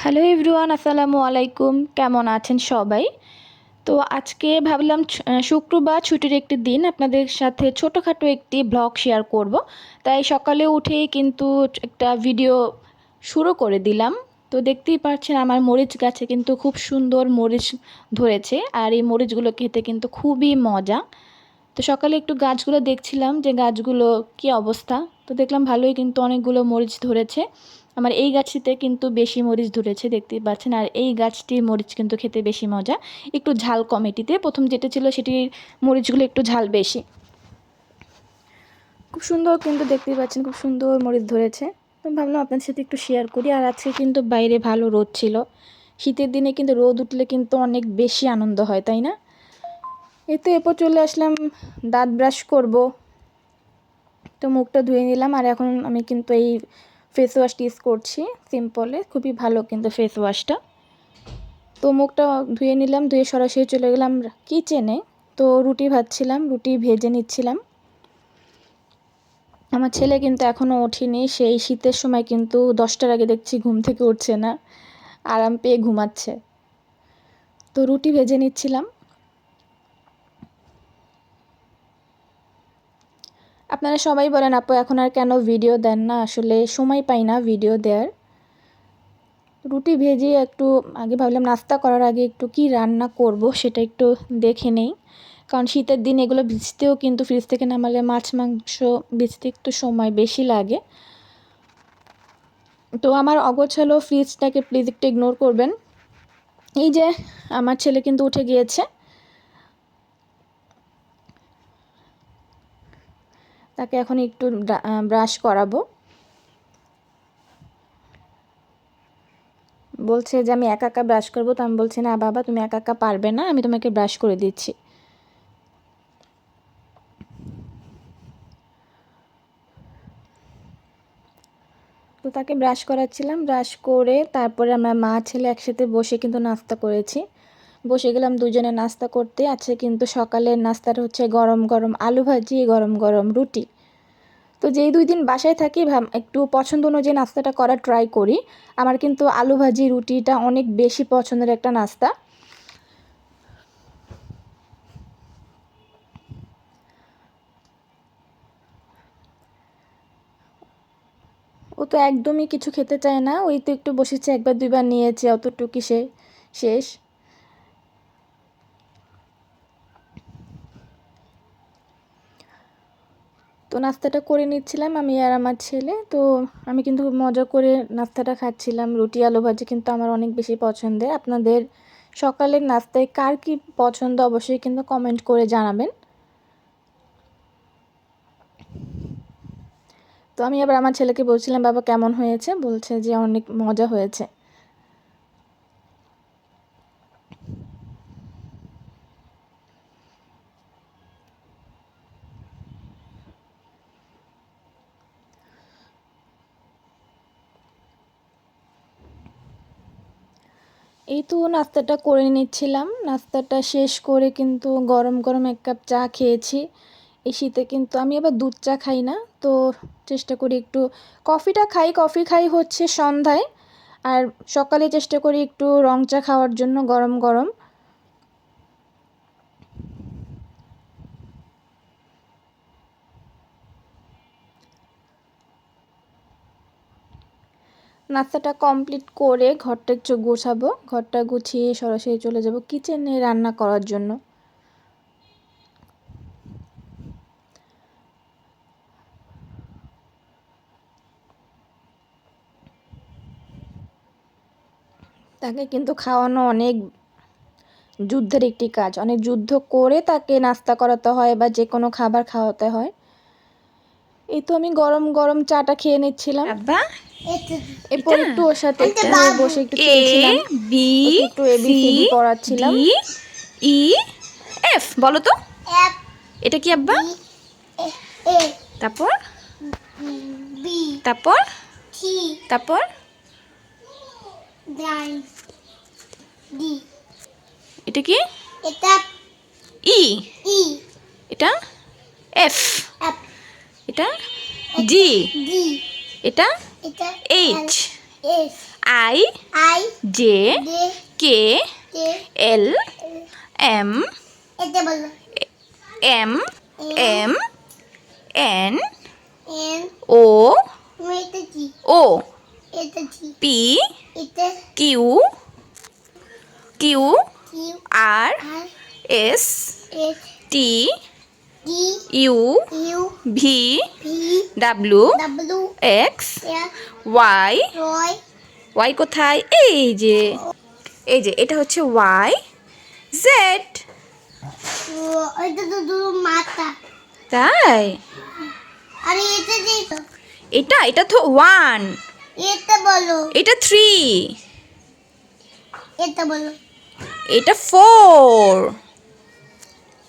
Hello everyone, আসসালামু আলাইকুম। কেমন আছেন সবাই? তো আজকে ভাবলাম শুক্রবার ছুটির একটি দিন আপনাদের সাথে ছোটোখাটো একটি ব্লগ শেয়ার করব। তাই সকালে উঠেই কিন্তু একটা ভিডিও শুরু করে দিলাম। তো দেখতেই পাচ্ছেন আমার মরিচ গাছে কিন্তু খুব সুন্দর মরিচ ধরেছে, আর এই মরিচগুলো খেতে কিন্তু খুবই মজা। তো সকালে একটু গাছগুলো দেখছিলাম যে গাছগুলো কি অবস্থা। তো দেখলাম ভালোই কিন্তু অনেকগুলো মরিচ ধরেছে। আমার এই গাছটিতে কিন্তু বেশি মরিচ ধরেছে, দেখতেই পাচ্ছেন। আর এই গাছটির মরিচ কিন্তু খেতে বেশি মজা, একটু ঝাল কমিটিতে। প্রথম যেটা ছিল সেটির মরিচগুলো একটু ঝাল বেশি। খুব সুন্দর কিন্তু দেখতেই পাচ্ছেন, খুব সুন্দর মরিচ ধরেছে। তো ভাবলাম আপনাদের সাথে একটু শেয়ার করি। আর আজকে কিন্তু বাইরে ভালো রোদ ছিল। শীতের দিনে কিন্তু রোদ উঠলে কিন্তু অনেক বেশি আনন্দ হয়, তাই না? এই তো এরপর চলে আসলাম দাঁত ব্রাশ করব। তো মুখটা ধুয়ে নিলাম, আর এখন আমি কিন্তু এই ফেস ওয়াশটি ইউজ করছি সিম্পলে, খুবই ভালো কিন্তু ফেস ওয়াশটা। তো মুখটা ধুয়ে নিলাম, ধুয়ে সরাসরি চলে গেলাম কিচেনে। তো রুটি ভাজছিলাম, রুটি ভেজে নিচ্ছিলাম। আমার ছেলে কিন্তু এখনও ওঠেনি, সেই শীতের সময় কিন্তু 10টার আগে দেখছি ঘুম থেকে উঠছে না, আরাম পেয়ে ঘুমাচ্ছে। তো রুটি ভেজে নিচ্ছিলাম। আপনারা সবাই বলেন আপু এখন আর কেন ভিডিও দেন না? আসলে সময় পাই না ভিডিও দেওয়ার। রুটি ভেজে একটু আগে ভাবলাম নাস্তা করার আগে একটু কি রান্না করব সেটা একটু দেখে নেই, কারণ শীতের দিন এগুলো ভিজতেও কিন্তু ফ্রিজ থেকে নামালে মাছ মাংস ভিজতে একটু সময় বেশি লাগে। তো আমার অগোছালো ফ্রিজটাকে প্লিজ একটু ইগনোর করবেন। এই যে আমার ছেলে কিন্তু উঠে গিয়েছে, তাকে এখন একটু ব্রাশ করাবো। বলছে যে আমি একা একা ব্রাশ করবো। তো আমি বলছি না বাবা, তুমি একা একা পারবে না, আমি তোমাকে ব্রাশ করে দিচ্ছি। তো তাকে ব্রাশ করাচ্ছিলাম, ব্রাশ করে তারপরে আমরা মা ছেলে একসাথে বসে কিন্তু নাস্তা করেছি। বসে গেলাম দুজনে নাস্তা করতে। আছে কিন্তু সকালের নাস্তাটা হচ্ছে গরম গরম আলু ভাজি, গরম গরম রুটি। তো যেই 2 দিন বাসায় থাকি একটু পছন্দ অনুযায়ী নাস্তাটা করার ট্রাই করি। আমার কিন্তু আলু ভাজি রুটিটা অনেক বেশি পছন্দের একটা নাস্তা। ও তো একদমই কিছু খেতে চায় না, ওই তো একটু বসেছে, একবার দুইবার নিয়েছে, অতটুকু শেষ। তো নাস্তাটা করে নিচ্ছিলাম আমি আর আমার ছেলে। তো আমি কিন্তু খুব মজা করে নাস্তাটা খাচ্ছিলাম। রুটি আলু ভাজি কিন্তু আমার অনেক বেশি পছন্দের। আপনাদের সকালের নাস্তায় কার কী পছন্দ অবশ্যই কিন্তু কমেন্ট করে জানাবেন। তো আমি আবার আমার ছেলেকে বলছিলাম বাবা কেমন হয়েছে, বলছে যে অনেক মজা হয়েছে। এই তো নাস্তাটা করে নিচ্ছিলাম, নাস্তাটা শেষ করে কিন্তু গরম গরম 1 কাপ চা খেয়েছি। এই শীতে কিন্তু আমি আবার দুধ চা খাই না, তো চেষ্টা করি একটু কফিটা খাই। কফি খাই হচ্ছে সন্ধ্যায়, আর সকালে চেষ্টা করি একটু রং চা খাওয়ার জন্য গরম গরম। নাস্তাটা কমপ্লিট করে ঘরটা একটু গোছাবো, ঘরটা গুছিয়ে সরাসরি চলে যাব কিচেনে রান্না করার জন্য। তাকে কিন্তু খাওয়ানো অনেক যুদ্ধের একটি কাজ, অনেক যুদ্ধ করে তাকে নাস্তা করাতে হয় বা যে কোনো খাবার খাওয়াতে হয়। এই তো আমি গরম গরম চাটা খেয়ে নিচ্ছিলাম। আব্বা এরপর এটা একটু ওর সাথে একটু বসে একটু এ খেলছিলাম, বি ওকে একটু সি ABCD পড়াচ্ছিলাম। ডি ই এফ বলো তো। এটা কি আব্বা? তারপর তারপর তারপর এটা কি? ই। এটা এফ। এটা জি। এটা H. I I J J K K L M এটা বলো M M N N O তুমি এটা কি O এটা কি P এটা Q Q Q R R S S T D U U V V W W X X Y Y Y কোথায় এই যে এটা হচ্ছে Y Z এটা তো দুটো মাথা তাই আরে এটা যে এটা তো 1 এটা বলো এটা 3 এটা বলো এটা 4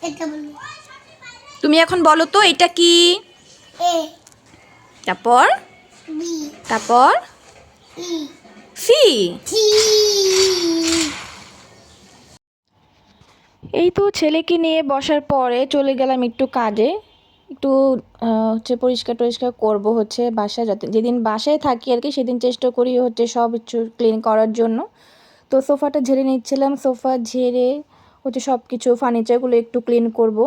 এটা বলো তুমি এখন বলো তো এটা কি A তারপর B তারপর E সি T এই তো ছেলেকে নিয়ে বসার পরে চলে গেলাম একটু কাজে, একটু হচ্ছে পরিষ্কার টরিষ্কার করবো হচ্ছে বাসায়, যেদিন বাসায় থাকি আর কি সেদিন চেষ্টা করি হচ্ছে সব একটু ক্লিন করার জন্য। তো সোফাটা ঝেড়ে নিচ্ছিলাম, সোফা ঝেড়ে হচ্ছে সব কিছু ফার্নিচারগুলো একটু ক্লিন করব।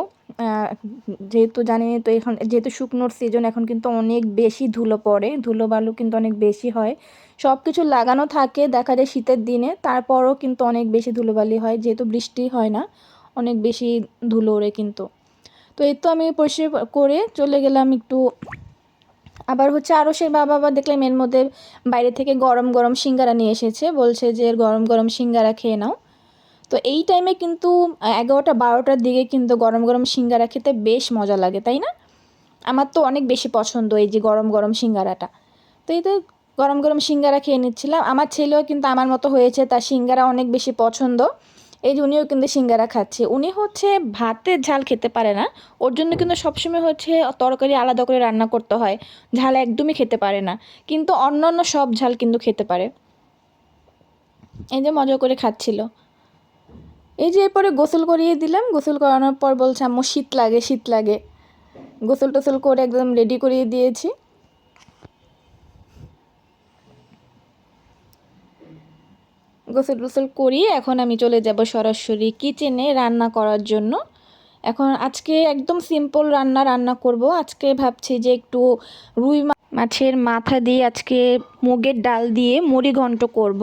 যেহেতু জানি তো এখন যেহেতু শুকনোর সিজন, এখন কিন্তু অনেক বেশি ধুলো পড়ে, ধুলো বালু কিন্তু অনেক বেশি হয়। সব কিছু লাগানো থাকে দেখা যায় শীতের দিনে, তারপরও কিন্তু অনেক বেশি ধুলোবালি হয়, যেহেতু বৃষ্টি হয় না অনেক বেশি ধুলো ওড়ে কিন্তু। তো এই তো আমি পরিষ্কার করে চলে গেলাম একটু, আবার হচ্ছে আরশের বাবা আবার দেখলাম এর মধ্যে বাইরে থেকে গরম গরম সিঙ্গারা নিয়ে এসেছে, বলছে যে গরম গরম সিঙ্গারা খেয়ে নাও। তো এই টাইমে কিন্তু 11টা-12টার দিকে কিন্তু গরম গরম সিঙ্গারা খেতে বেশ মজা লাগে, তাই না? আমার তো অনেক বেশি পছন্দ এই যে গরম গরম সিঙ্গারাটা। তো এই তো গরম গরম সিঙ্গারা খেয়ে নিচ্ছিলাম, আমার ছেলেও কিন্তু আমার মতো হয়েছে, তার সিঙ্গারা অনেক বেশি পছন্দ। এই যে উনিও কিন্তু সিঙ্গারা খাচ্ছে, উনি হচ্ছে ভাতের ঝাল খেতে পারে না, ওর জন্য কিন্তু সবসময় হচ্ছে তরকারি আলাদা করে রান্না করতে হয়, ঝাল একদমই খেতে পারে না, কিন্তু অন্যান্য সব ঝাল কিন্তু খেতে পারে। এই যে মজা করে খাচ্ছিল। এই যে এরপরে গোসল করিয়ে দিলাম, গোসল করানোর পর বলছে আম্মু শীত লাগে শীত লাগে, গোসল টোসল করে একদম রেডি করিয়ে দিয়েছি। গোসল টোসল করিয়ে এখন আমি চলে যাব সরাসরি কিচেনে রান্না করার জন্য। এখন আজকে একদম সিম্পল রান্না করব। আজকে ভাবছি যে একটু রুই মাছের মাথা দিয়ে আজকে মুগের ডাল দিয়ে মুড়ি ঘন্ট করব।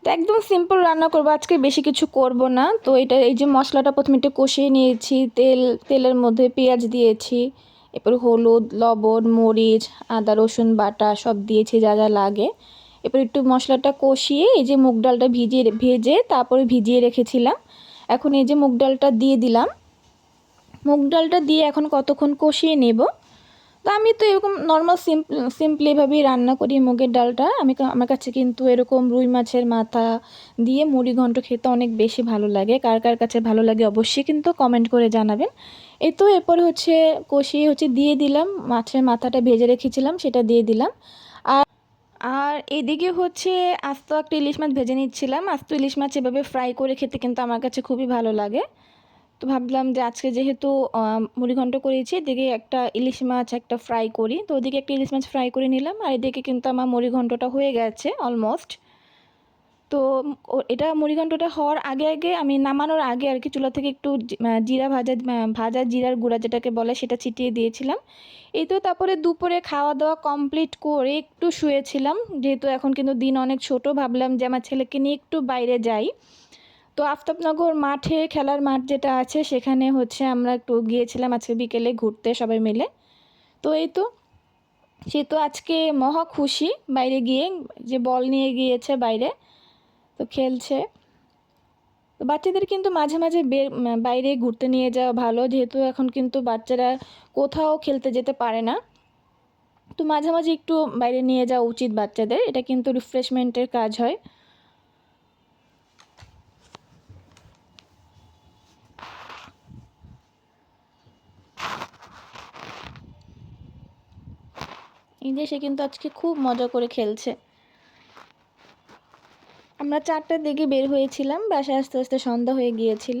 তো একদম সিম্পল রান্না করব আজকে, বেশি কিছু করব না। তো এই যে মশলাটা প্রথমে একটু কষিয়ে নিয়েছি, তেলের মধ্যে পেঁয়াজ দিয়েছি, এরপর হলুদ লবণ মরিচ আদা রসুন বাটা সব দিয়েছি যা যা লাগে। এরপর একটু মশলাটা কষিয়ে এই যে মুগ ডালটা ভেজে তারপরে ভিজিয়ে রেখেছিলাম, এখন এই যে মুগ ডালটা দিয়ে দিলাম। মুগ ডালটা দিয়ে এখন কতক্ষণ কষিয়ে নেব। তো আমি তো এরকম নর্মাল সিম্পলিভাবেই রান্না করি মুগের ডালটা। আমার কাছে কিন্তু এরকম রুই মাছের মাথা দিয়ে মুড়ি ঘন্ট খেতে অনেক বেশি ভালো লাগে, কার কার কাছে ভালো লাগে অবশ্যই কিন্তু কমেন্ট করে জানাবেন। এই তো এরপরে হচ্ছে কষিয়ে হচ্ছে দিয়ে দিলাম, মাছের মাথাটা ভেজে রেখেছিলাম সেটা দিয়ে দিলাম। আর আর এদিকে হচ্ছে আস্ত একটা ইলিশ মাছ ভেজে নিচ্ছিলাম। আস্ত ইলিশ মাছ এভাবে ফ্রাই করে খেতে কিন্তু আমার কাছে খুবই ভালো লাগে। তো ভাবলাম যে আজকে যেহেতু মুড়িঘণ্ট করেছি, এদিকে একটা ইলিশ মাছ একটা ফ্রাই করি, তো ওদিকে একটা ইলিশ মাছ ফ্রাই করে নিলাম, আর এদিকে কিন্তু আমার মুড়িঘণ্টটা হয়ে গেছে অলমোস্ট। তো এটা মুড়িঘণ্টটা হওয়ার আগে আগে আমি নামানোর আগে আর কি চুলা থেকে একটু জিরা ভাজা জিরার গুঁড়া যেটাকে বলে সেটা ছিটিয়ে দিয়েছিলাম। এই তো তারপরে দুপুরে খাওয়া দাওয়া কমপ্লিট করে একটু শুয়েছিলাম, যেহেতু এখন কিন্তু দিন অনেক ছোট, ভাবলাম যে আমার ছেলেকে নিয়ে একটু বাইরে যাই। তো আফতাবনগর মাঠে, খেলার মাঠ যেটা আছে সেখানে হচ্ছে আমরা একটু গিয়েছিলাম আজকে বিকেলে ঘুরতে সবাই মিলে। তো এই তো সে তো আজকে মহা খুশি বাইরে গিয়ে, যে বল নিয়ে গিয়েছে বাইরে, তো খেলছে। তো বাচ্চাদের কিন্তু মাঝে মাঝে বাইরে ঘুরতে নিয়ে যাওয়া ভালো, যেহেতু এখন কিন্তু বাচ্চারা কোথাও খেলতে যেতে পারে না। তো মাঝে মাঝে একটু বাইরে নিয়ে যাওয়া উচিত বাচ্চাদের, এটা কিন্তু রিফ্রেশমেন্টের কাজ হয়। এই যে সে কিন্তু আজকে খুব মজা করে খেলছে। আমরা 4টার দিকে বের হয়েছিলাম, বাসায় আস্তে আস্তে সন্ধ্যা হয়ে গিয়েছিল।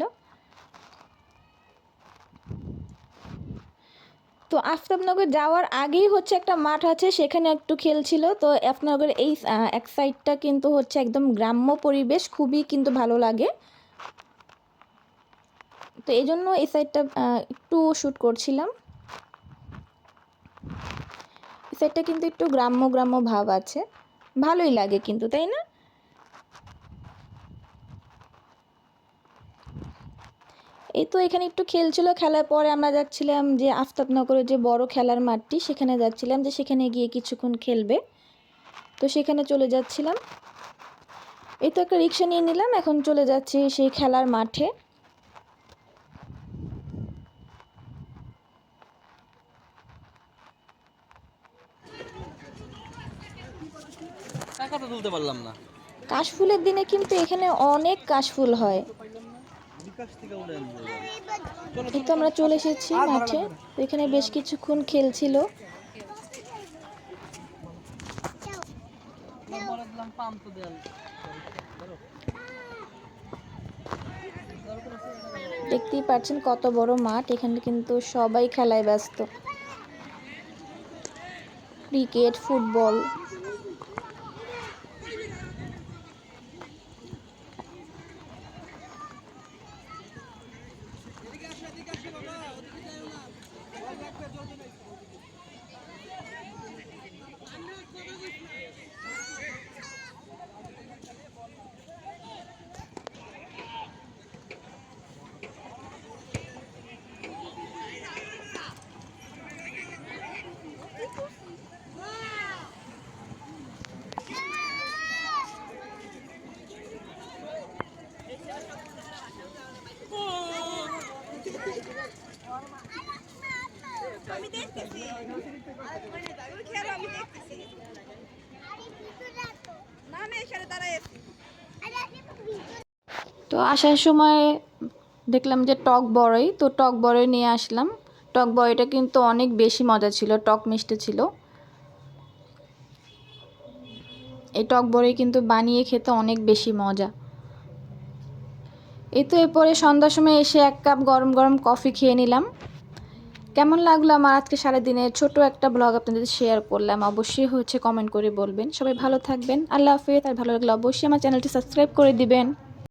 তো আফতাবনগর যাওয়ার আগেই হচ্ছে একটা মাঠ আছে, সেখানে একটু খেলছিল। তো আফতাবনগরের এই এক সাইডটা কিন্তু হচ্ছে একদম গ্রাম্য পরিবেশ, খুবই কিন্তু ভালো লাগে। তো এই জন্য এই সাইডটা একটু শ্যুট করছিলাম। এই সাইডটা কিন্তু একটু গ্রাম্য গ্রাম্য ভাব আছে, ভালোই লাগে কিন্তু, তাই না? এই তো এখানে একটু খেলছিল, খেলার পরে আমরা যাচ্ছিলাম যে আফতাবনগরের যে বড় খেলার মাঠটি, সেখানে যাচ্ছিলাম যে সেখানে গিয়ে কিছুক্ষণ খেলবে। তো সেখানে চলে যাচ্ছিলাম। এই তো একটা রিক্সা নিয়ে নিলাম, এখন চলে যাচ্ছি সেই খেলার মাঠে। টাকা তো তুলতে পারলাম না। কাশফুলের দিনে কিন্তু এখানে অনেক কাশফুল হয়। বিকাশ থেকে উঠে আনবো। এই তো আমরা চলে এসেছি মাঠে। তো এখানে বেশ কিছুক্ষণ খেলছিল। পরে দিলাম পাম্প তো দেয়াল। দেখতেই পাচ্ছেন কত বড় মাঠ, এখানে কিন্তু সবাই খেলায় ব্যস্ত, ক্রিকেট, ফুটবল। তো আসার সময় দেখলাম যে টক বড়ই, তো টক বড়ই নিয়ে আসলাম। টক বড়িটা কিন্তু অনেক বেশি মজা ছিল, টক মিষ্টি ছিল। এই টক বড়ি কিন্তু বানিয়ে খেতে অনেক বেশি মজা। এই তো এরপরে সন্ধ্যার সময় এসে 1 কাপ গরম গরম কফি খেয়ে নিলাম। কেমন লাগলো আমার আজকে সারাদিনের ছোট একটা ব্লগ আপনাদের শেয়ার করলাম, অবশ্যই হচ্ছে কমেন্ট করে বলবেন। সবাই ভালো থাকবেন, আল্লাহ হাফেজ। আর ভালো লাগলে অবশ্যই আমার চ্যানেলটি সাবস্ক্রাইব করে দিবেন।